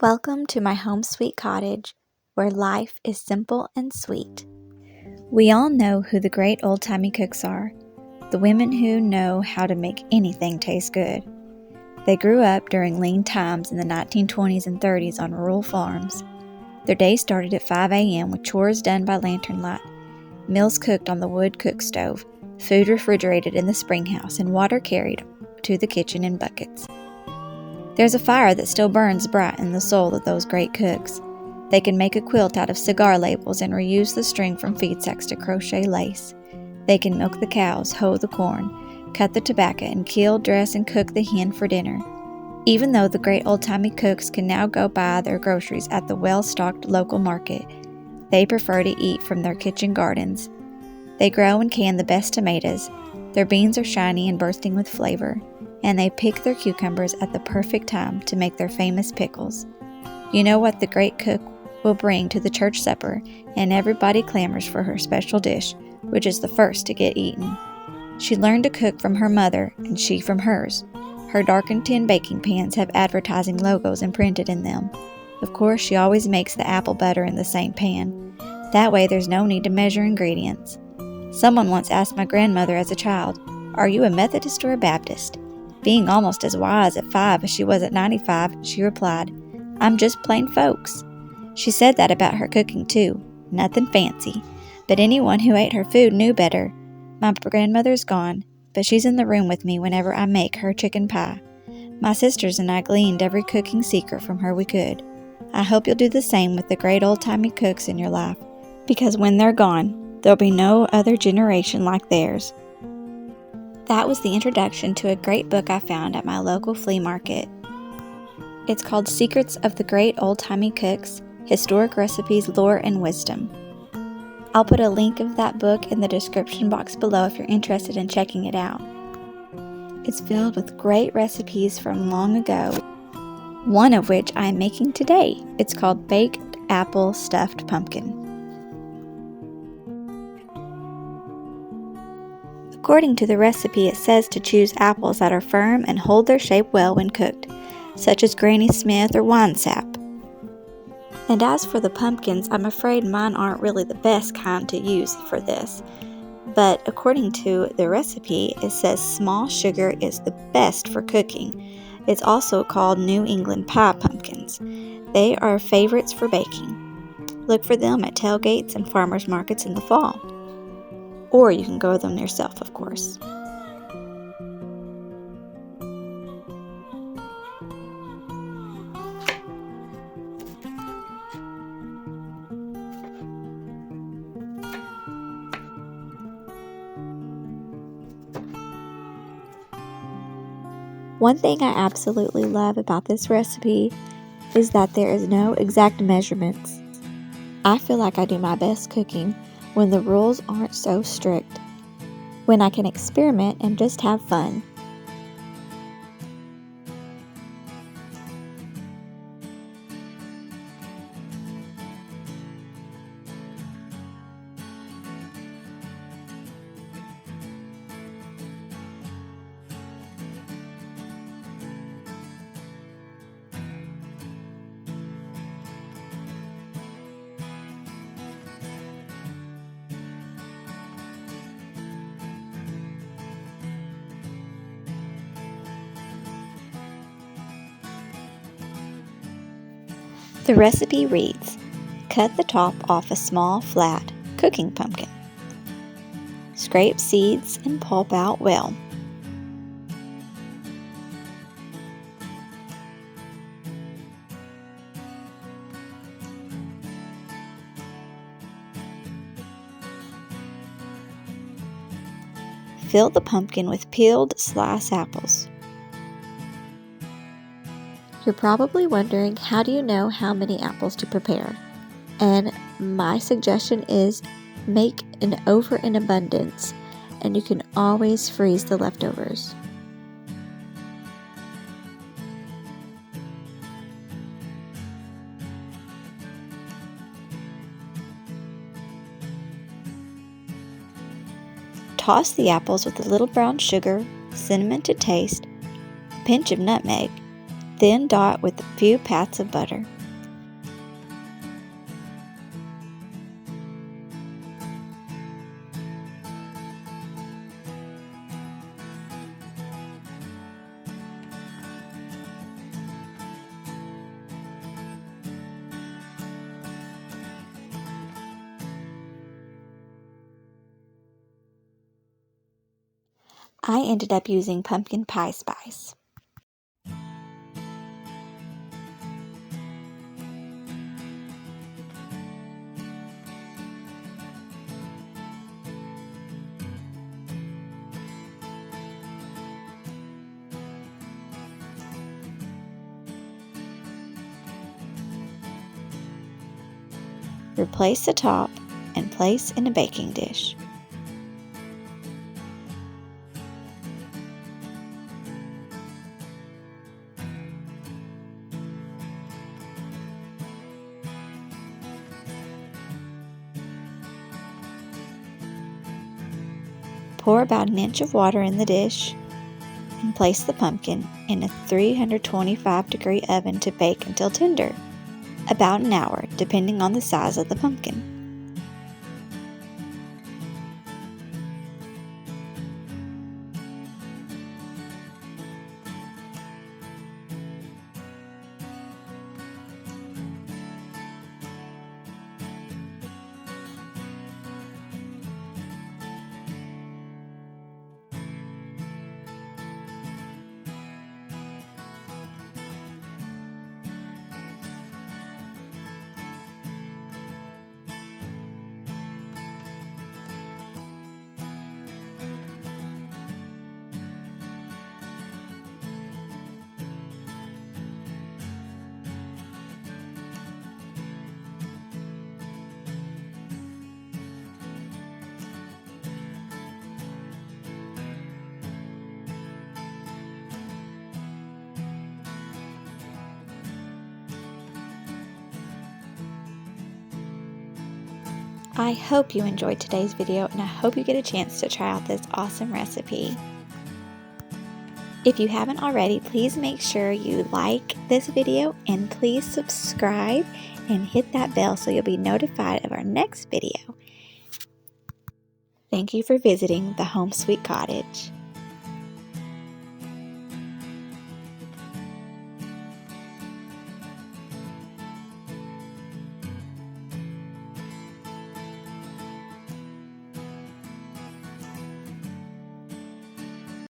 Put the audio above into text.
Welcome to my home sweet cottage, where life is simple and sweet. We all know who the great old-timey cooks are, the women who know how to make anything taste good. They grew up during lean times in the 1920s and 30s on rural farms. Their day started at 5 a.m. with chores done by lantern light, meals cooked on the wood cook stove, food refrigerated in the spring house, and water carried to the kitchen in buckets. There's a fire that still burns bright in the soul of those great cooks. They can make a quilt out of cigar labels and reuse the string from feed sacks to crochet lace. They can milk the cows, hoe the corn, cut the tobacco, and kill, dress, and cook the hen for dinner. Even though the great old-timey cooks can now go buy their groceries at the well-stocked local market, they prefer to eat from their kitchen gardens. They grow and can the best tomatoes. Their beans are shiny and bursting with flavor, and they pick their cucumbers at the perfect time to make their famous pickles. You know what the great cook will bring to the church supper, and everybody clamors for her special dish, which is the first to get eaten. She learned to cook from her mother, and she from hers. Her darkened tin baking pans have advertising logos imprinted in them. Of course, she always makes the apple butter in the same pan. That way there's no need to measure ingredients. Someone once asked my grandmother as a child, "Are you a Methodist or a Baptist?" Being almost as wise at 5 as she was at 95, she replied, "I'm just plain folks." She said that about her cooking too, nothing fancy, but anyone who ate her food knew better. My grandmother's gone, but she's in the room with me whenever I make her chicken pie. My sisters and I gleaned every cooking secret from her we could. I hope you'll do the same with the great old-timey cooks in your life, because when they're gone, there'll be no other generation like theirs. That was the introduction to a great book I found at my local flea market. It's called Secrets of the Great Old-Timey Cooks, Historic Recipes, Lore, and Wisdom. I'll put a link of that book in the description box below if you're interested in checking it out. It's filled with great recipes from long ago, one of which I am making today. It's called Baked Apple Stuffed Pumpkin. According to the recipe, it says to choose apples that are firm and hold their shape well when cooked, such as Granny Smith or wine sap. And as for the pumpkins, I'm afraid mine aren't really the best kind to use for this. But according to the recipe, it says small sugar is the best for cooking. It's also called New England pie pumpkins. They are favorites for baking. Look for them at tailgates and farmers markets in the fall. Or you can grow them yourself, of course. One thing I absolutely love about this recipe is that there is no exact measurements. I feel like I do my best cooking when the rules aren't so strict, when I can experiment and just have fun. The recipe reads, cut the top off a small, flat cooking pumpkin. Scrape seeds and pulp out well. Fill the pumpkin with peeled sliced apples. You're probably wondering, how do you know how many apples to prepare? And my suggestion is make an over in abundance, and you can always freeze the leftovers. Toss the apples with a little brown sugar, cinnamon to taste, a pinch of nutmeg, Then dot with a few pats of butter. I ended up using pumpkin pie spice. Replace the top and place in a baking dish. Pour about an inch of water in the dish and place the pumpkin in a 325-degree oven to bake until tender, about an hour depending on the size of the pumpkin. I hope you enjoyed today's video, and I hope you get a chance to try out this awesome recipe. If you haven't already, please make sure you like this video and please subscribe and hit that bell so you'll be notified of our next video. Thank you for visiting the Home Sweet Cottage.